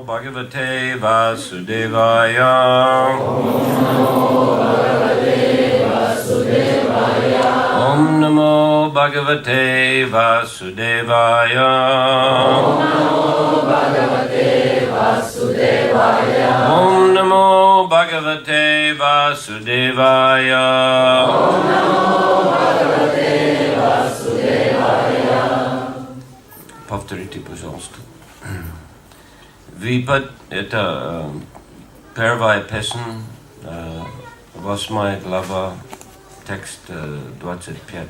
Bhagavate Vasudevaya. Om Namo Bhagavate Vasudevaya. Om Namo Bhagavate Vasudevaya. Повторите, пожалуйста. Випад – это первая песня, 8 глава, текст 25.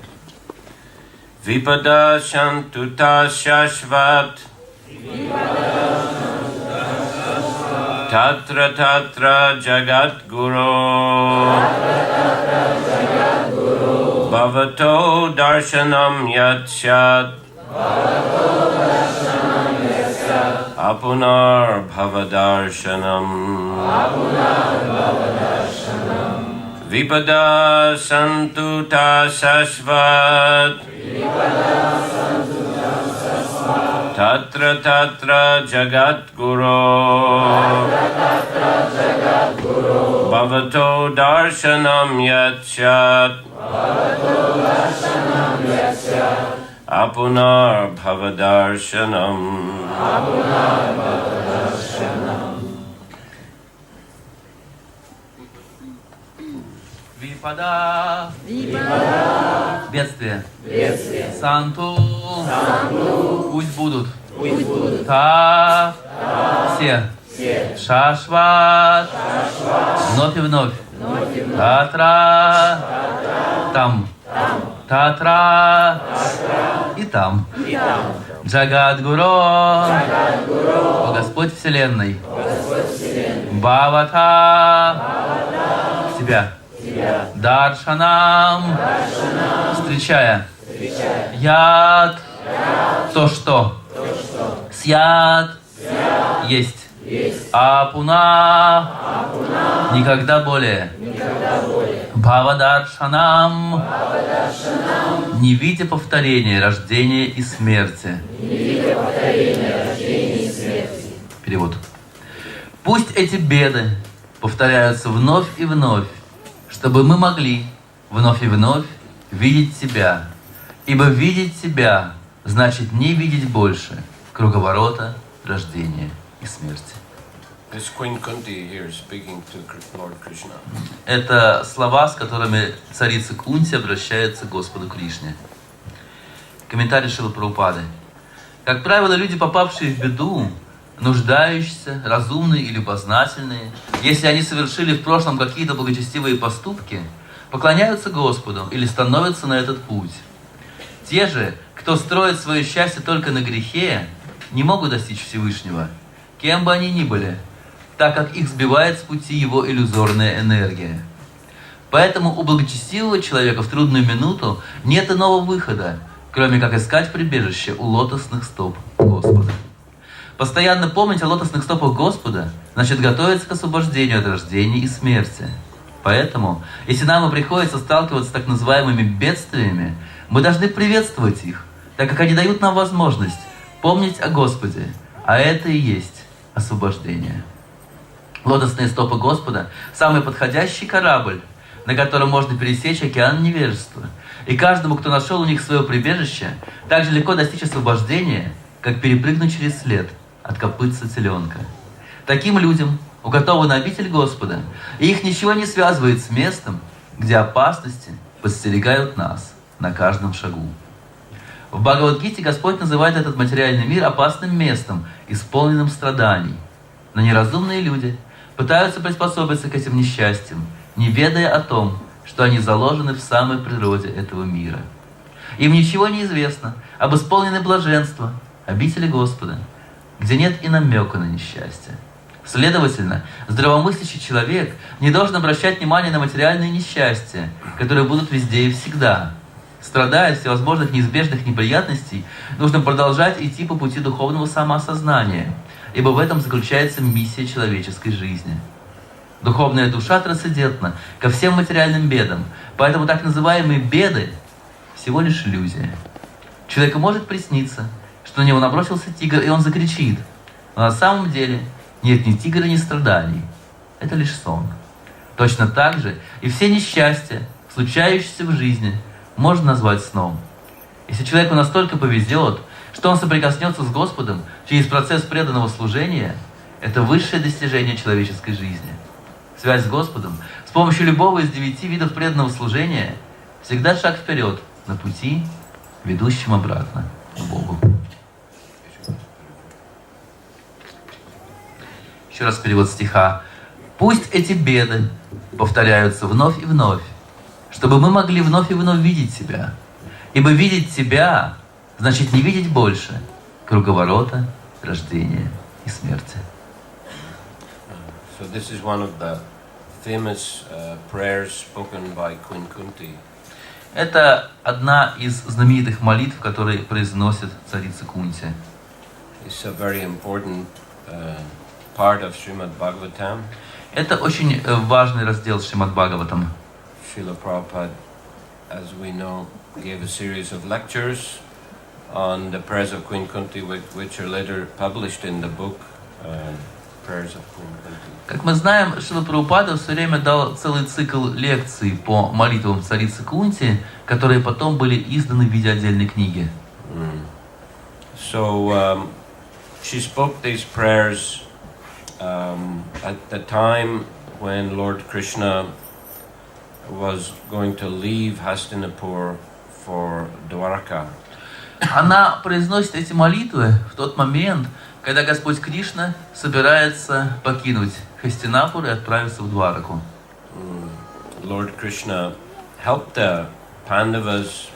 Випада шантута шашват татра татра джагат гуру бхавато даршанам ятшат Apunar bhavadarshanam Vipada santuta sashvat Tatra tatra jagat guru Bhavato darshanam yachat Apunar bhavadarshanam. Випада. Бедствие. Санту. Пусть будут. Та. Все. Шашват. Вновь и вновь. Татра. Там. Татра и там. Джагадгуру, о Господь Вселенной. Бхавата, тебя. Даршанам, встречая. Яд, то что. Сяд, есть. Апуна, никогда более. Бхавадаршанам, не видя повторения рождения и смерти. Перевод. Пусть эти беды повторяются вновь и вновь, чтобы мы могли вновь и вновь видеть себя. Ибо видеть себя значит не видеть больше круговорота рождения и смерти. Это слова, с которыми царица Кунти обращается к Господу Кришне. Комментарий Шрилы Прабхупады. Как правило, люди, попавшие в беду, нуждающиеся, разумные или любознательные, если они совершили в прошлом какие-то благочестивые поступки, поклоняются Господу или становятся на этот путь. Те же, кто строит свое счастье только на грехе, не могут достичь Всевышнего, кем бы они ни были, так как их сбивает с пути его иллюзорная энергия. Поэтому у благочестивого человека в трудную минуту нет иного выхода, кроме как искать прибежище у лотосных стоп Господа. Постоянно помнить о лотосных стопах Господа значит готовиться к освобождению от рождения и смерти. Поэтому, если нам и приходится сталкиваться с так называемыми бедствиями, мы должны приветствовать их, так как они дают нам возможность помнить о Господе, а это и есть освобождение. Лотосные стопы Господа – самый подходящий корабль, на котором можно пересечь океан невежества. И каждому, кто нашел у них свое прибежище, так же легко достичь освобождения, как перепрыгнуть через след от копытца теленка. Таким людям уготована обитель Господа, и их ничего не связывает с местом, где опасности подстерегают нас на каждом шагу. В Бхагавад-гите Господь называет этот материальный мир опасным местом, исполненным страданий. Но неразумные люди пытаются приспособиться к этим несчастьям, не ведая о том, что они заложены в самой природе этого мира. Им ничего не известно об исполненной блаженства, обители Господа, где нет и намека на несчастье. Следовательно, здравомыслящий человек не должен обращать внимание на материальные несчастья, которые будут везде и всегда. Страдая от всевозможных неизбежных неприятностей, нужно продолжать идти по пути духовного самоосознания, ибо в этом заключается миссия человеческой жизни. Духовная душа трансцендентна ко всем материальным бедам, поэтому так называемые беды всего лишь иллюзия. Человеку может присниться, что на него набросился тигр, и он закричит, но на самом деле нет ни тигра, ни страданий. Это лишь сон. Точно так же и все несчастья, случающиеся в жизни, можно назвать сном. Если человеку настолько повезет, что он соприкоснется с Господом через процесс преданного служения, это высшее достижение человеческой жизни. Связь с Господом с помощью любого из 9 видов преданного служения всегда шаг вперед на пути, ведущем обратно к Богу. Еще раз перевод стиха. «Пусть эти беды повторяются вновь и вновь, чтобы мы могли вновь и вновь видеть себя. Ибо видеть себя значит не видеть больше круговорота, рождения и смерти». So this is one of the famous prayers spoken by Queen Kunti. Это одна из знаменитых молитв, которые произносит царица Кунти. It's a very important part of Srimad Bhagavatam. Это очень важный раздел Шримад Бхагаватам. Srila Prabhupada, as we know, gave a series of lectures on the prayers of Queen Kunti, which are later published in the book Prayers of Queen Kunti. Как мы знаем, Шрила Прабхупада все время дал целый цикл лекций по молитвам царицы Кунти, которые потом были изданы в виде отдельной книги. So she spoke these prayers at the time when Lord Krishna was going to leave Hastinapur for Dwarka. Она произносит эти молитвы в тот момент, когда Господь Кришна собирается покинуть Хастинапур и отправиться в Двараку. Lord Krishna helped the Pandavas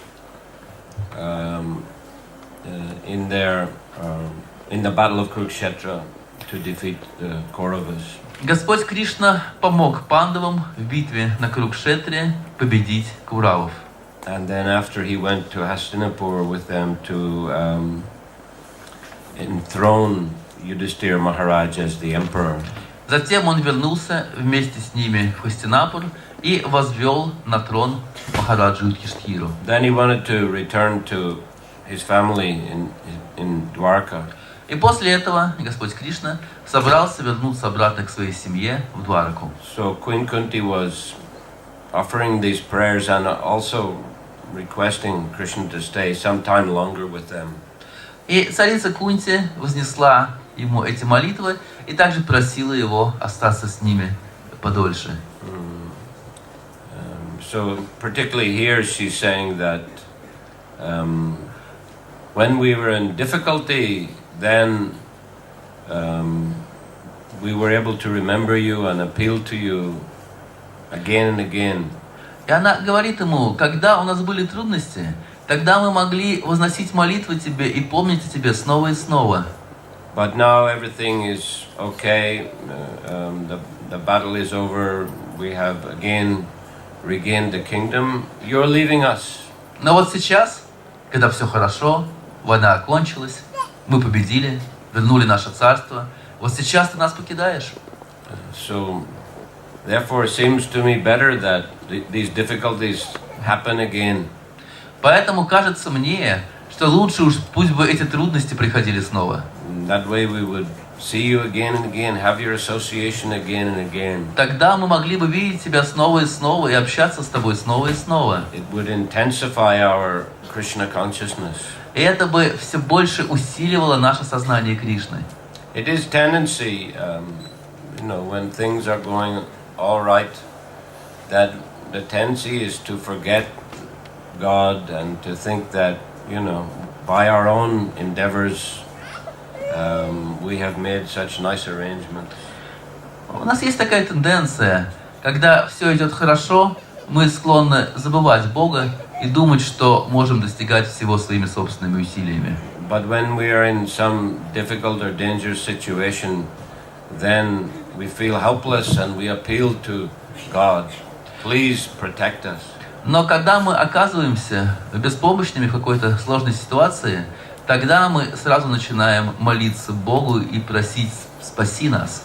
in the battle of Kurukshetra to defeat the Kauravas. Господь Кришна помог пандавам в битве на Курукшетре победить Кауравов. And then after he went to Hastinapur with them to enthrone Yudhishthira Maharaj as the emperor. Затем он вернулся вместе с ними в Хастинапур и возвел на трон Махараджу Юдхиштхиру. Then he wanted to return to his family in Dwarka. И после этого Господь Кришна собрался вернуться обратно к своей семье в Двараку. So Queen Kunti was offering these prayers and also requesting Krishna to stay some time longer with them. И царица Кунти вознесла ему эти молитвы и также просила его остаться с ними подольше. So particularly here she's saying that when we were in difficulty, then we were able to remember you and appeal to you again and again. И она говорит ему, когда у нас были трудности, тогда мы могли возносить молитвы тебе и помнить о тебе снова и снова. But now everything is okay. The battle is over. We have again regained the kingdom. You're leaving us. Но вот сейчас, когда все хорошо, война окончилась, мы победили, вернули наше царство, вот сейчас ты нас покидаешь. So, therefore, it seems to me better that these difficulties happen again. Поэтому кажется мне, что лучше уж пусть бы эти трудности приходили снова. That way we would see you again and again, have your association again and again. Тогда мы могли бы видеть тебя снова и снова и общаться с тобой снова и снова. It would intensify our Krishna consciousness. И это бы все больше усиливало наше сознание Кришны. It is tendency, when things are going all right, that the tendency is to forget God and to think that, by our own endeavors, we have made such nice arrangements. У нас есть такая тенденция, когда все идет хорошо, мы склонны забывать Бога и думать, что можем достигать всего своими собственными усилиями. But when we are in some difficult or dangerous situation, then we feel helpless and we appeal to God. Please protect us. Но когда мы оказываемся беспомощными в какой-то сложной ситуации, тогда мы сразу начинаем молиться Богу и просить «спаси нас».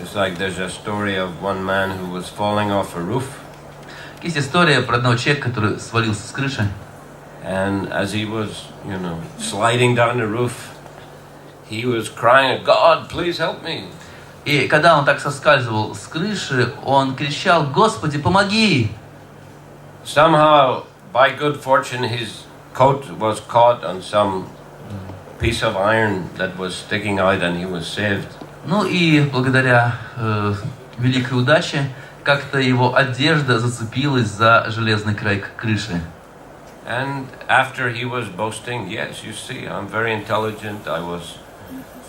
It's like there's a story of one man who was falling off a roof. Есть история про одного человека, который свалился с крыши. And as he was, sliding down the roof, he was crying, "God, please help me." И когда он так соскальзывал с крыши, он кричал: «Господи, помоги!» Somehow, by good fortune, his coat was caught on some piece of iron that was sticking out, and he was saved. Ну и благодаря великой удаче как-то его одежда зацепилась за железный край крыши. And after he was boasting, yes, you see, I'm very intelligent, I was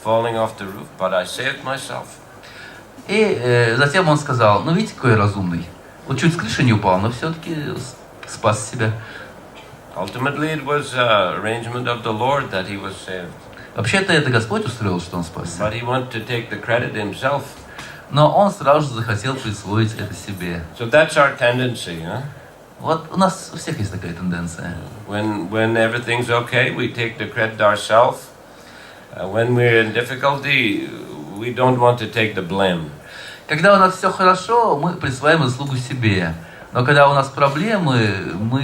falling off the roof, but I saved myself. И затем он сказал: «Ну видите, какой я разумный. Вот чуть с крыши не упал, но все-таки спас себя». Ultimately, it was an arrangement of the Lord that he was saved. Вообще-то это Господь устроил, что он спасся. But he wanted to take the credit himself. Но он сразу же захотел присвоить это себе. So that's our tendency, huh? Вот у нас у всех есть такая тенденция. When everything's okay, we take the credit ourselves. When we're in difficulty, we don't want to take the blame. Когда у нас все хорошо, мы присваиваем заслугу себе. Но когда у нас проблемы, мы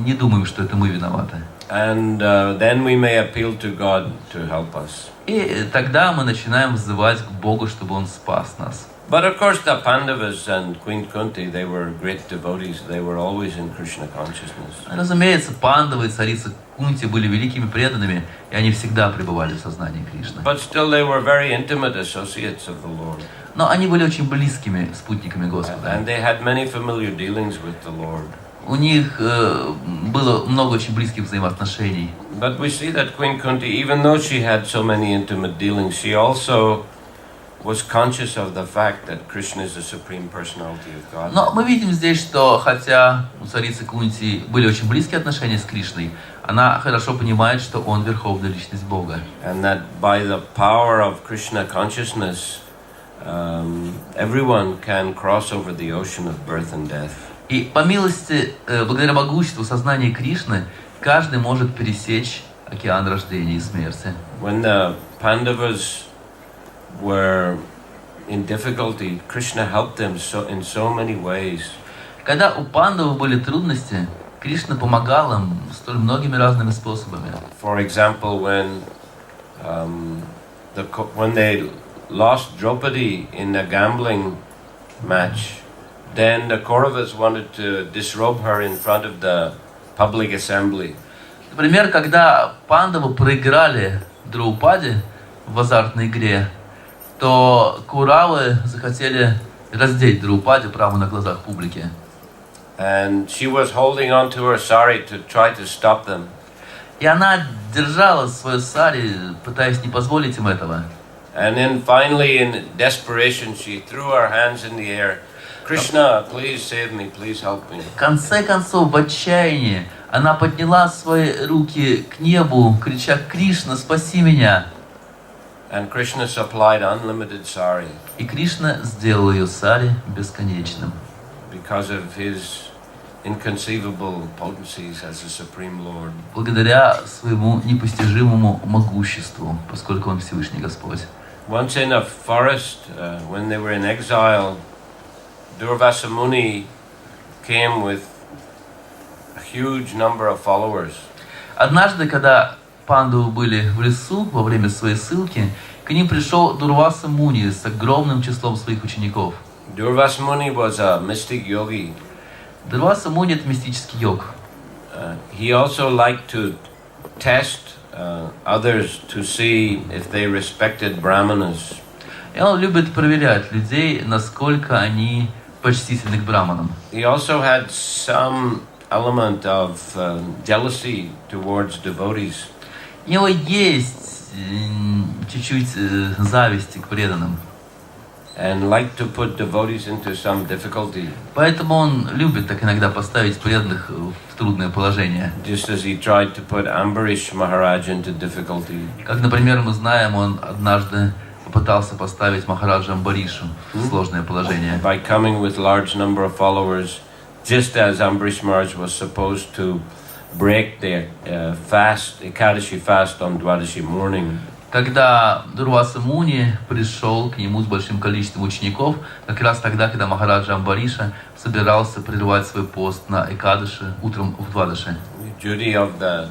не думаем, что это мы виноваты. And then we may appeal to God to help us. И тогда мы начинаем взывать к Богу, чтобы Он спас нас. But of course, the Pandavas and Queen Kunti, they were great devotees. They were always in Krishna consciousness. Разумеется, Пандавы и царица Кунти были великими преданными, и они всегда пребывали в сознании Кришны. But still, they were very intimate associates of the Lord. Но они были очень близкими спутниками Господа. And they had many familiar dealings with the Lord. У них было много очень близких взаимоотношений. But we see that Queen Kunti, even though she had so many intimate dealings, she also was conscious of the fact that Krishna is the supreme personality of God. Но мы видим здесь, что хотя у царицы Кунти были очень близкие отношения с Кришной, она хорошо понимает, что он верховная личность Бога. And that by the power of Krishna consciousness, everyone can cross over the ocean of birth and death. И по милости, благодаря могуществу сознания Кришны, каждый может пересечь океан рождения и смерти. When the Pandavas were in difficulty, Krishna helped them in so many ways. Когда у пандавов были трудности, Кришна помогал им столь многими разными способами. For example, when they lost Draupadi in a gambling match, then the Kauravas wanted to disrobe her in front of the public assembly. Например, когда пандавы проиграли Драупади в азартной игре, то Куравы захотели раздеть Драупади прямо на глазах публики. And she was holding on to her sari to try to stop them. И она держала свою сари, пытаясь не позволить им этого. And then finally, in desperation, she threw her hands in the air. Krishna, please save me, please help me. В конце концов, в отчаянии, она подняла свои руки к небу, крича: «Кришна, спаси меня!» And Krishna supplied unlimited sari. И Кришна сделал ее сари бесконечным. Because of his inconceivable potencies as a supreme Lord. Благодаря своему непостижимому могуществу, поскольку он Всевышний Господь. Once in a forest, when they were in exile, Durvasa Muni came with a huge number of followers. Однажды, когда пандавы были в лесу во время своей ссылки, к ним пришел Дурваса Муни с огромным числом своих учеников. Durvasa Muni was a mystic yogi. Дурваса Муни — это мистический йог. He also liked to test others to see if they respected brahmanas. И он любит проверять людей, насколько они почтительны к браманам. He also had some element of jealousy towards devotees. У него есть чуть-чуть зависти к преданным. And liked to put devotees into some difficulty. Поэтому он любит так иногда поставить преданных в трудное положение. Just as he tried to put Ambarish Maharaj into difficulty. Как, например, мы знаем, он однажды попытался поставить Махараджа Амбаришу в сложное положение. By coming with large number of followers, just as Ambarish Maharaj was supposed to break the fast, Ekadashi fast on Dwadashi morning. Когда Дурваса Муни пришел к нему с большим количеством учеников, как раз тогда, когда Махараджа Амбариша собирался прервать свой пост на Экадаши утром в Двадаши. The duty of the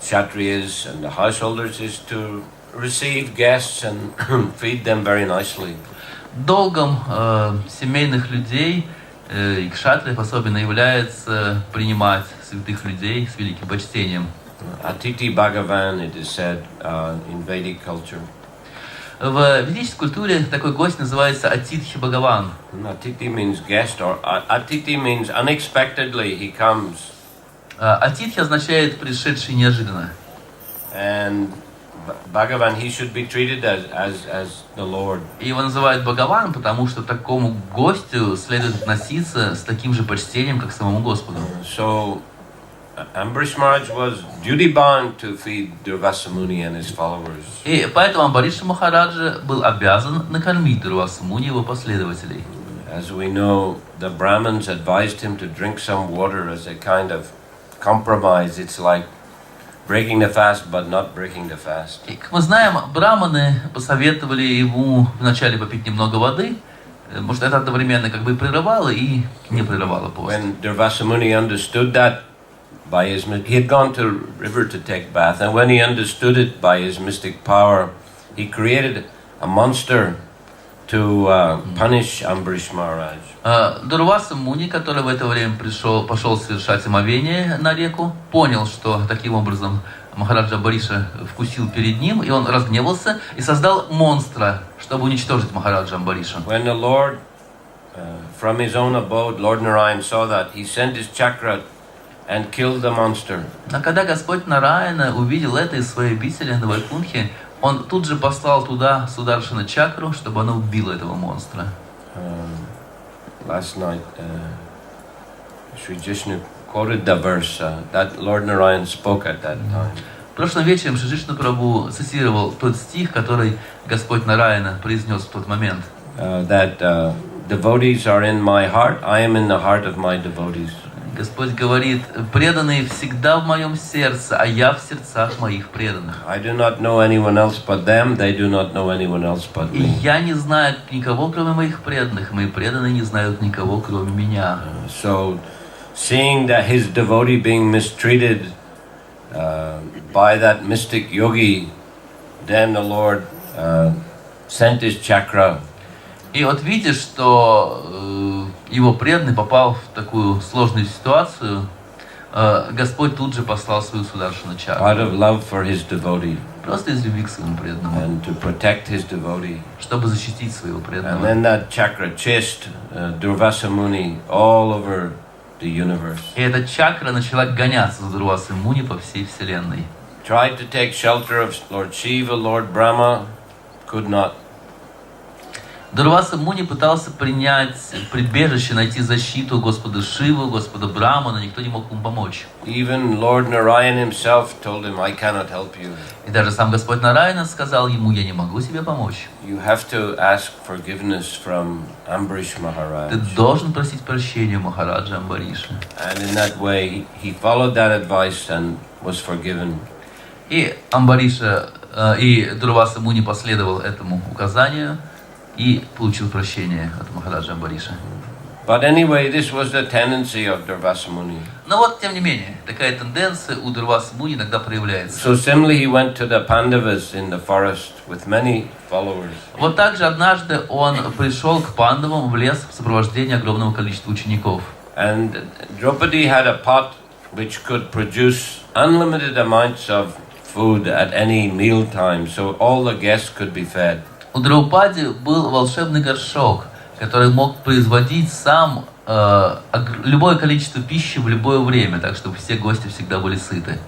Kshatriyas and the householders is to receive guests and feed them very nicely. Долгом семейных людей и кшатриев особенно является принимать святых людей с великим почтением. Atiti Bhagavan, it is said in Vedic culture. В ведической культуре такой гость называется Атитхи Бхагаван. Atiti means guest, or Atiti means unexpectedly he comes. Атитхи означает пришедший неожиданно. And Bhagavan, he should be treated as the Lord. И его называют Бхагаван, потому что такому гостю следует относиться с таким же почтением, как к самому Господу. So Ambarish Maharaj was duty bound to feed Durvasa Muni and his followers. И поэтому Амбариша Махараджа был обязан накормить Дурваса Муни и его последователей. As we know, the Brahmins advised him to drink some water as a kind of compromise. It's like breaking the fast, but not breaking the fast. И, как мы знаем, браманы посоветовали ему вначале попить немного воды, может, это одновременно как бы прерывало и не прерывало пост. When Durvasa Muni understood that, he had gone to river to take bath, and when he understood it by his mystic power, he created a monster to punish Ambarish Maharaj. Дурваса Муни, который в это время пошел совершать омовение на реку, понял, что таким образом Махараджа Амбариша вкусил перед ним, и он разгневался и создал монстра, чтобы уничтожить Махараджа Амбариша. When the Lord, from his own abode, Lord Narayan saw that, he sent his chakra and killed the monster. А когда Господь Нараяна увидел это из своей обители на Вайкунхе, он тут же послал туда Сударшана чакру, чтобы она убила этого монстра. Last night, Sri Jishnu quoted the verse that Lord Narayan spoke at that time. Прошлым вечером Шри Джишну Прабху цитировал тот стих, который Господь Нараяна произнес в тот момент. That devotees are in my heart, I am in the heart of my devotees. Господь говорит: преданные всегда в моем сердце, а я в сердцах моих преданных. I do not know anyone else but them, they do not know anyone else but И me. я не знаю никого, кроме моих преданных, мои преданные не знают никого, кроме меня. So, seeing that his devotee being mistreated by that mystic yogi, then the Lord sent his chakra. И вот видя, что его преданный попал в такую сложную ситуацию, Господь тут же послал свою Сударшана чакру. Out of love for his devotee. Просто из любви к своему преданному. And to protect his devotee. Чтобы защитить своего преданного. And then that chakra chased Durvasa Muni all over the universe. И эта чакра начала гоняться за Дурвасой Муни по всей вселенной. Tried to take shelter of Lord Shiva, Lord Brahma, could not. Дурваса Муни пытался принять прибежище, найти защиту Господа Шивы, Господа Брахмы, но никто не мог ему помочь. Even Lord Narayan himself told him, I cannot help you. И даже сам Господь Нараяна сказал ему: я не могу себе помочь. You have to ask forgiveness from Ambarish Maharaj. Ты должен просить прощения у Махараджа Амбариша. And in that way, he followed that advice and was forgiven. И Амбариша, и Дурваса Муни последовал этому указанию и получил прощение от Махараджа Амбариша. But anyway, this was the tendency of Durvasa Muni. Но вот, тем не менее, такая тенденция у Дурваса Муни иногда проявляется. So similarly, he went to the Pandavas in the forest with many followers. Вот так же однажды он пришел к Пандавам в лес в сопровождении огромного количества учеников. And Draupadi had a pot which could produce unlimited amounts of food at any meal time, so all the guests could be fed. У Драупади был волшебный горшок, который мог производить сам любое количество пищи в любое время, так чтобы все гости всегда были сыты.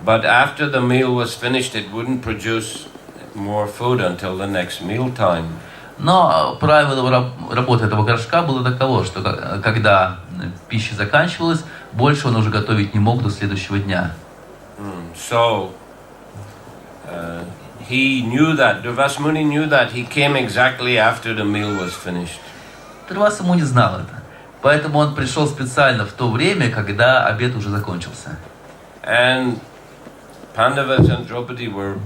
But after the meal was finished, it wouldn't produce more food until the next meal time. Но правило работы этого горшка было таково, что когда пища заканчивалась, больше он уже готовить не мог до следующего дня. So he knew that, Durvasa Muni knew that, he came exactly after the meal was finished. Дурваса Муни знал это, поэтому он пришел специально в то время, когда обед уже закончился. And Pandavas and Draupadi were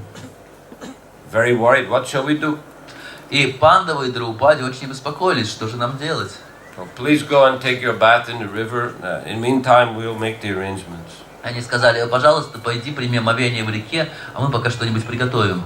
very worried. What shall we do? И Пандавы и Драупади очень беспокоились, что же нам делать. So please go and take your bath in the river. In the meantime, we'll make the arrangements. Они сказали: пожалуйста, пойди прими омовение в реке, а мы пока что-нибудь приготовим.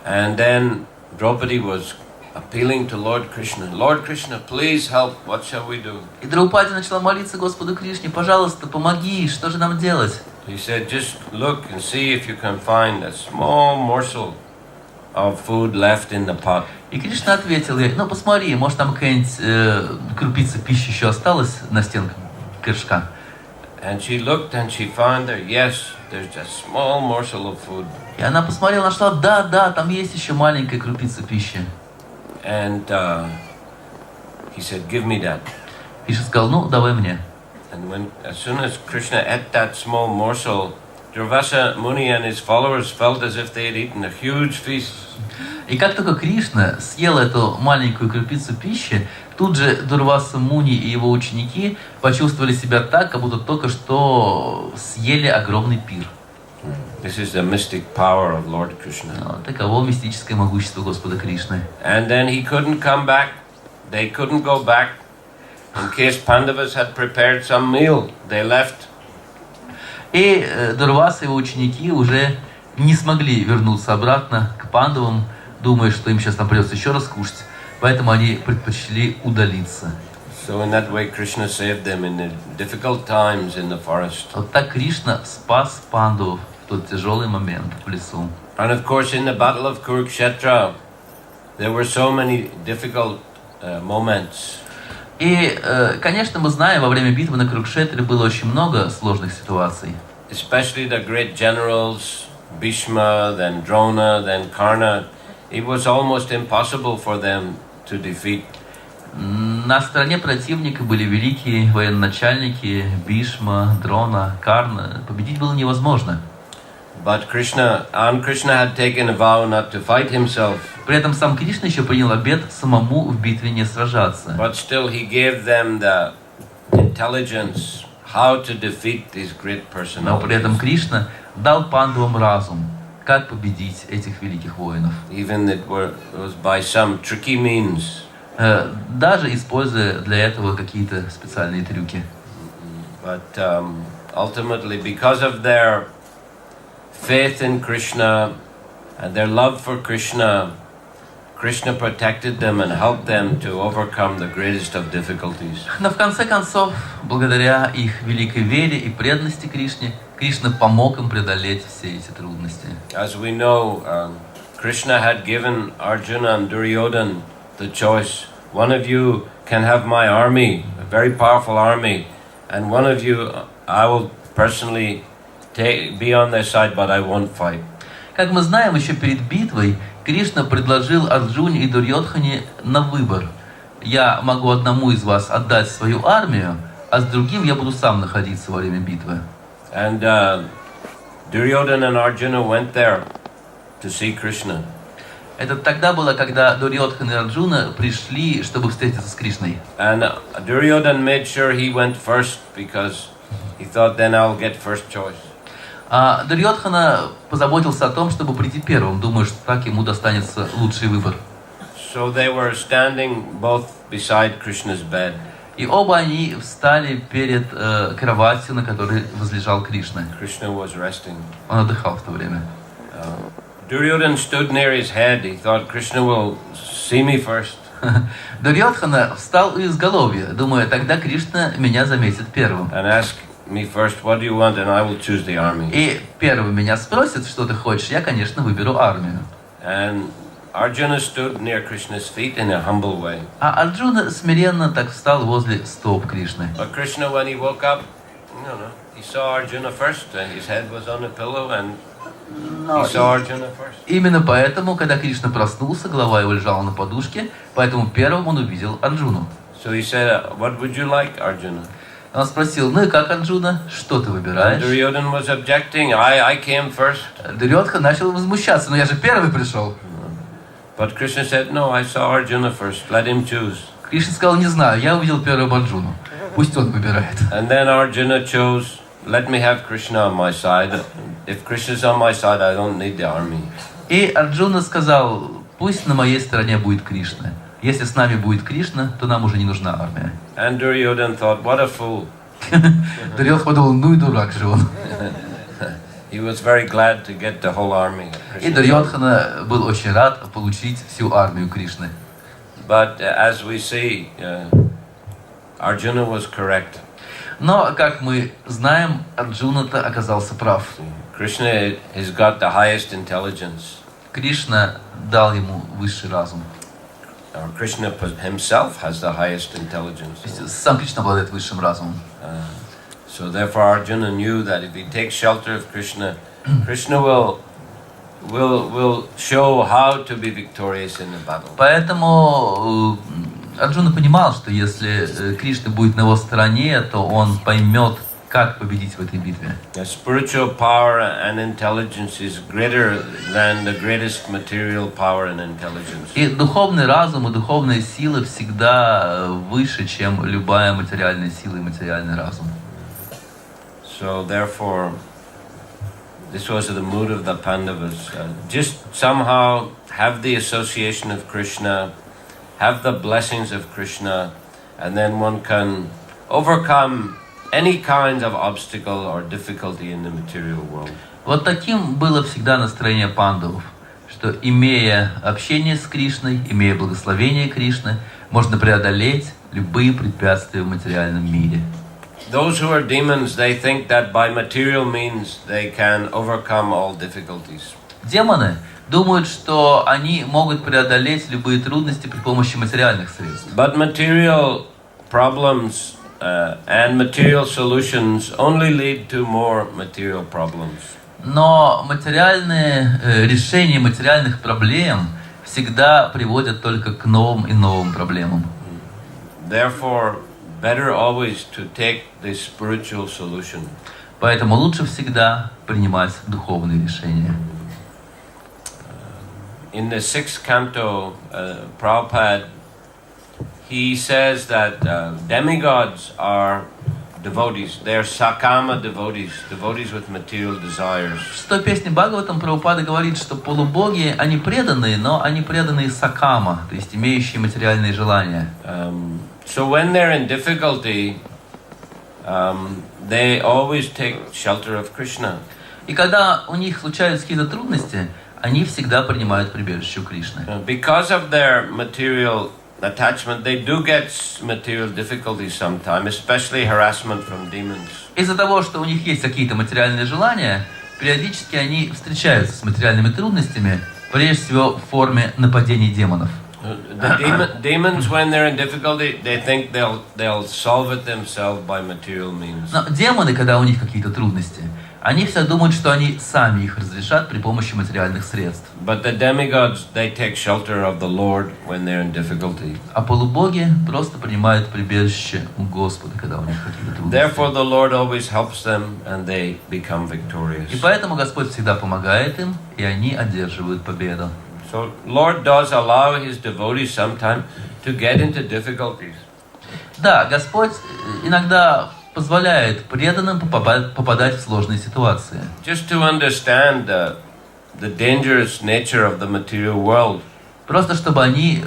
And then Draupadi was appealing to Lord Krishna, please help, what shall we do? И Драупади начала молиться Господу Кришне: пожалуйста, помоги, что же нам делать? He said, just look and see if you can find a small morsel of food left in the pot. И Кришна ответил ей: ну посмотри, может там какая-нибудь крупица пищи еще осталась на стенках горшка. And she looked and she found there, yes, there's a small morsel of food. И она посмотрела, нашла: да, там есть еще маленькая крупица пищи. And he said, give me that. Кришна сказал: ну давай мне. And as soon as Krishna ate that small morsel, Durvasa Muni and his followers felt as if they had eaten a huge feast. И как только Кришна съел эту маленькую крупицу пищи, тут же Дурваса Муни и его ученики почувствовали себя так, как будто только что съели огромный пир. This is the mystic power of Lord Krishna. Таково мистическое могущество Господа Кришны. And then he couldn't come back. They couldn't go back. In case Pandavas had prepared some meal, they left. И Дурваса и его ученики уже не смогли вернуться обратно к Пандавам, думая, что им сейчас там придется еще раз кушать. Поэтому они предпочли удалиться. So in that way, Krishna saved them in the difficult times in the forest. Вот так Кришна спас Пандавов в тот тяжелый момент в лесу. And of course, in the battle of Kurukshetra, there were so many difficult moments. И, конечно, мы знаем, во время битвы на Курукшетре было очень много сложных ситуаций. Especially the great generals, Bhishma, then Drona, then Karna. It was almost impossible for them to defeat. На стороне противника были великие военачальники Бишма, Дрона, Карна. Победить было невозможно. But Krishna had taken a vow not to fight himself. При этом сам Кришна еще принял обет самому в битве не сражаться. But still he gave them the intelligence how to defeat these great personalities. Но при этом Кришна дал пандавам разум, как победить этих великих воинов. Even it was by some tricky means. Даже используя для этого какие-то специальные трюки. But ultimately, because of their faith in Krishna and their love for Krishna, Krishna protected them and helped them to overcome the greatest of difficulties. Но в конце концов, благодаря их великой вере и преданности Кришне, Кришна помог им преодолеть все эти трудности. As we know, Krishna had given Arjuna and Duryodhana the choice. One of you can have my army, a very powerful army, and one of you I will personally be on their side, but I won't fight. Как мы знаем, еще перед битвой Кришна предложил Арджуне и Дурьодхане на выбор. Я могу одному из вас отдать свою армию, а с другим я буду сам находиться во время битвы. And Duryodhana and Arjuna went there to see Krishna. Это тогда было, когда Дурьодхан и Арджуна пришли, чтобы встретиться с Кришной. And Duryodhana made sure he went first because he thought then I'll get first choice. А Дурьодхана позаботился о том, чтобы прийти первым, думая, что так ему достанется лучший выбор. So they were standing both beside Krishna's bed. И оба они встали перед кроватью, на которой возлежал Кришна. Krishna was resting. Он отдыхал в то время. Duryodhana stood near his head. He thought Krishna will see me first. Дурьодхана встал у изголовья, думая, тогда Кришна меня заметит первым. And asked me first, what do you want, and I will choose the army. И первым меня спросит, что ты хочешь, я, конечно, выберу армию. And Arjuna stood near Krishna's feet in a humble way. А Арджуна смиренно так встал возле стоп Кришны. But Krishna, when he woke up, he saw Arjuna first, and his head was on a pillow, and he saw Arjuna first. Именно поэтому, когда Кришна проснулся, голова его лежала на подушке, поэтому первым он увидел Арджуну. So he said, what would you like, Arjuna? Он спросил, ну и как, Арджуна, что ты выбираешь? Duryodhana was objecting. I came first. Дурьодхан начал возмущаться, но я же первый пришел. But Krishna said, no, I saw Arjuna first. Let him choose. Кришна сказал, не знаю, я увидел первого Арджуну. Пусть он выбирает. And then Arjuna chose, let me have Krishna on my side. If Krishna's on my side, I don't need the army. И Арджуна сказал, пусть на моей стороне будет Кришна. Если с нами будет Кришна, то нам уже не нужна армия. And Duryodhana thought, what a fool. Дурьодхан подумал, ну и дурак же он. he was very glad to get the whole army. И Дурьодхана был очень рад получить всю армию Кришны. But as we see, Arjuna was correct. Но, как мы знаем, Арджуна-то оказался прав. Krishna has got the highest intelligence. Кришна дал ему высший разум. Krishna himself has the highest intelligence. Сам Кришна обладает высшим разумом. So therefore Arjuna knew that if he takes shelter of Krishna, Krishna will show how to be victorious in the battle. Поэтому Арджуна понимал, что если Кришна будет на его стороне, то он поймет, как победить в этой битве. The spiritual power and intelligence is greater than the greatest material power and intelligence. И духовный разум и духовная сила всегда выше, чем любая материальная сила и материальный разум. So therefore, this was the mood of the Pandavas. Just somehow have the association of Krishna, have the blessings of Krishna, and then one can overcome any kind of obstacle or difficulty in the material world. Вот таким было всегда настроение пандавов, что имея общение с Кришной, имея благословение Кришны, можно преодолеть любые препятствия в материальном мире. Those who are demons, they think that by material means they can overcome all difficulties. Демоны думают, что они могут преодолеть любые трудности при помощи материальных средств. But material problems and material solutions only lead to more material problems. Но материальные решения материальных проблем всегда приводят только к новым и новым проблемам. Therefore, better always to take the spiritual solution. Поэтому лучше всегда принимать духовные решения. In the 6th canto, Prabhupada, he says that demigods are devotees. They're sakama devotees, devotees with material desires. В 6-й песне Бхагаватам Прабхупада говорит, что полубоги, они преданные, но они преданные сакама, то есть имеющие материальные желания. So when they're in difficulty, they always take shelter of Krishna. И когда у них случаются какие-то трудности, они всегда принимают прибежище у Кришны. Because of their material attachment, they do get material difficulties sometimes, especially harassment from demons. Из-за того, что у них есть какие-то материальные желания, периодически они встречаются с материальными трудностями, прежде всего в форме нападений демонов. The demons, when they're in difficulty, they think they'll solve it themselves by material means. Но демоны, когда у них какие-то трудности, они все думают, что они сами их разрешат при помощи материальных средств. But the demigods, they take shelter of the Lord when they're in difficulty. А полубоги просто принимают прибежище у Господа, когда у них какие-то трудности. Therefore, the Lord always helps them, and they become victorious. И поэтому Господь всегда помогает им, и они одерживают победу. So, Lord does allow His devotees sometimes to get into difficulties. Да, Господь иногда позволяет преданным попадать в сложные ситуации. Just to understand the dangerous nature of the material world. Просто чтобы они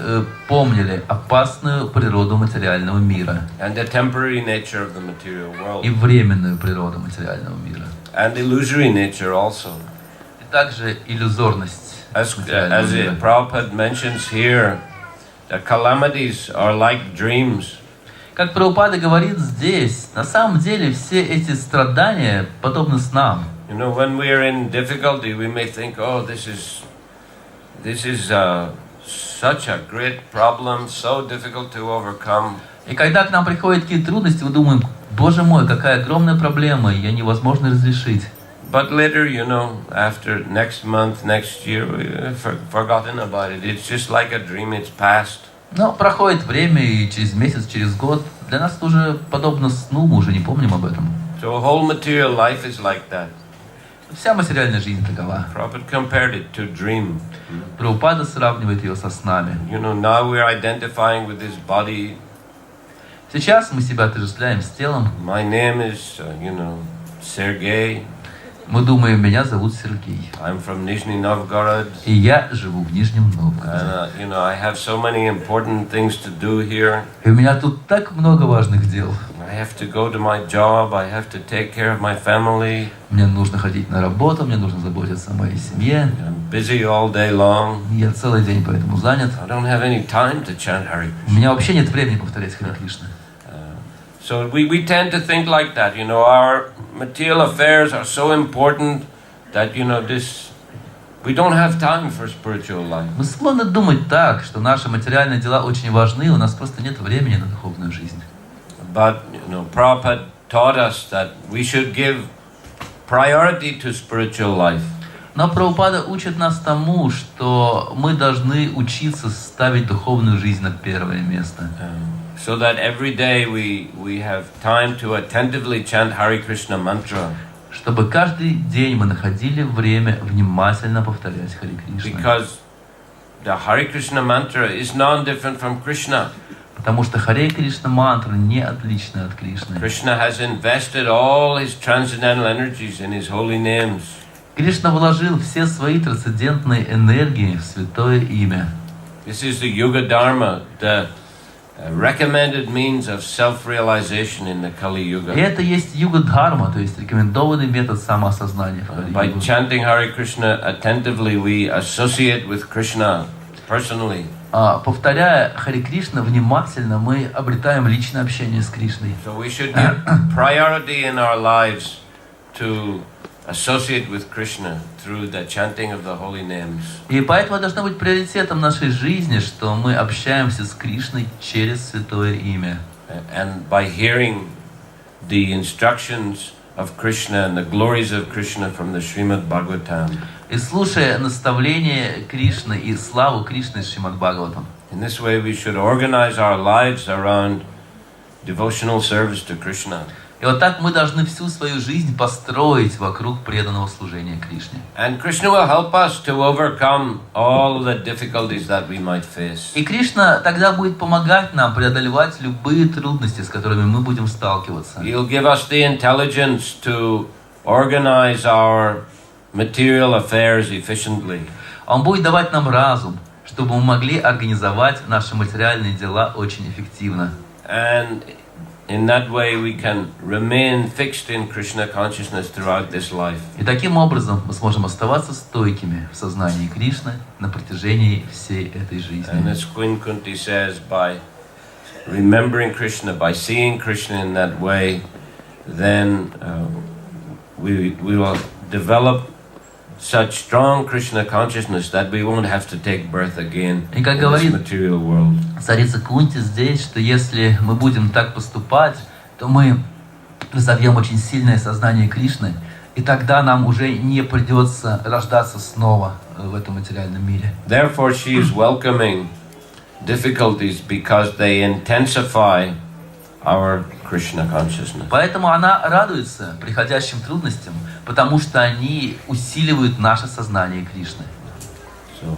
помнили опасную природу материального мира. And the temporary nature of the material world. И временную природу материального мира. And illusory nature also. И также иллюзорность. As Prabhupada mentions here, the calamities are like dreams. Как Прабхупада говорит здесь, на самом деле все эти страдания подобны снам. You know, when we are in difficulty, we may think, "Oh, this is such a great problem, so difficult to overcome." И когда к нам приходят какие-то трудности, мы думаем: Боже мой, какая огромная проблема, ее невозможно разрешить. But later, you know, after next month, next year, we've forgotten about it. It's just like a dream, it's past. Но проходит время, и через месяц, через год для нас это уже подобно сну, мы уже не помним об этом. So whole material life is like that. Вся материальная жизнь такова. Prabhupada compared it to dream. Прабхупада сравнивает ее со снами. You know, now we're identifying with this body. Сейчас мы себя отождествляем с телом. My name is, Sergey. Мы думаем, меня зовут Сергей. I'm from Nizhny Novgorod. И я живу в Нижнем Новгороде. And I have so many important things to do here. И у меня тут так много важных дел. I I have to go to my job, I have to take care of my family. Мне нужно ходить на работу, мне нужно заботиться о моей семье. I'm busy all day long. Я целый день поэтому занят. I don't have any time to chant Hare У Krishna. меня вообще нет времени повторять Харе Кришна. So we tend to think like that, you know, our material affairs are so important that, you know, we don't have time for spiritual life. Мы склонны думать так, что наши материальные дела очень важны, у нас просто нет времени на духовную жизнь. But, you know, Prabhupada taught us that we should give priority to spiritual life. Но Прабхупада учит нас тому, что мы должны учиться ставить духовную жизнь на первое место. So that every day we have time to attentively chant Hare Krishna mantra. Чтобы каждый день мы находили время внимательно повторять Харе Кришна. Because the Hare Krishna mantra is non-different from Krishna. Потому что Харе Кришна мантра не отлична от Кришны. Krishna has invested all his transcendental energies in his holy names. Кришна вложил все свои трансцендентные энергии в святое имя. This is the Yuga Dharma, the recommended means of self-realization in the Kali Yuga. И это есть юга-дхарма, то есть рекомендованный метод самоосознания в By Кали-югу. chanting Hare Krishna attentively, we associate with Krishna personally. Повторяя Харе Кришна внимательно, мы обретаем личное общение с Кришной. So we should give priority in our lives to associate with Krishna through the chanting of the holy names. И поэтому должно быть приоритетом нашей жизни, что мы общаемся с Кришной через святое имя. And by hearing the instructions of Krishna and the glories of Krishna from the Srimad Bhagavatam. И слушая наставления Кришны и славу Кришны из Шримад Бхагаватам. In this way we should organize our lives around devotional service to Krishna. И вот так мы должны всю свою жизнь построить вокруг преданного служения Кришне. And Krishna will help us to overcome all the difficulties that we might face. И Кришна тогда будет помогать нам преодолевать любые трудности, с которыми мы будем сталкиваться. He'll give us the intelligence to organize our material affairs efficiently. Он будет давать нам разум, чтобы мы могли организовать наши материальные дела очень эффективно. And in that way we can remain fixed in Krishna consciousness throughout this life. И таким образом мы сможем оставаться стойкими в сознании Кришны на протяжении всей этой жизни. And as Queen Kunti says, by remembering Krishna, by seeing Krishna in that way, then we will develop such strong Krishna consciousness that we won't have to take birth again in this material world. Царица Кунти здесь, что если мы будем так поступать, то мы разовьем очень сильное сознание Кришны, и тогда нам уже не придется рождаться снова в этом материальном мире. Therefore, she is welcoming difficulties because they intensify our Krishna consciousness. Поэтому она радуется приходящим трудностям, потому что они усиливают наше сознание Кришны. So,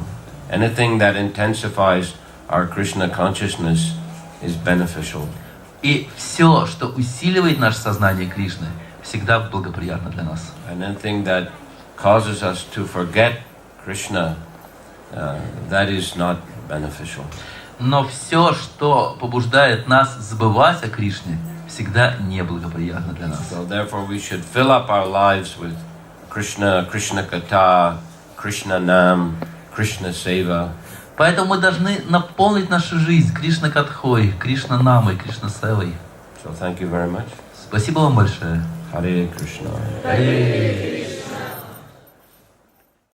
anything that intensifies our Krishna consciousness is beneficial. И все, что усиливает наше сознание Кришны, всегда благоприятно для нас. And anything that causes us to forget Krishna, that is not beneficial. Но все, что побуждает нас забывать о Кришне, всегда неблагоприятно для нас. So therefore we should fill up our lives with Krishna, Krishna Katha, Krishna Nam, Krishna Seva. Поэтому мы должны наполнить нашу жизнь Кришна Катхой, Кришна Намой, Кришна Севой. So thank you very much. Спасибо вам большое. Hare Krishna. Hare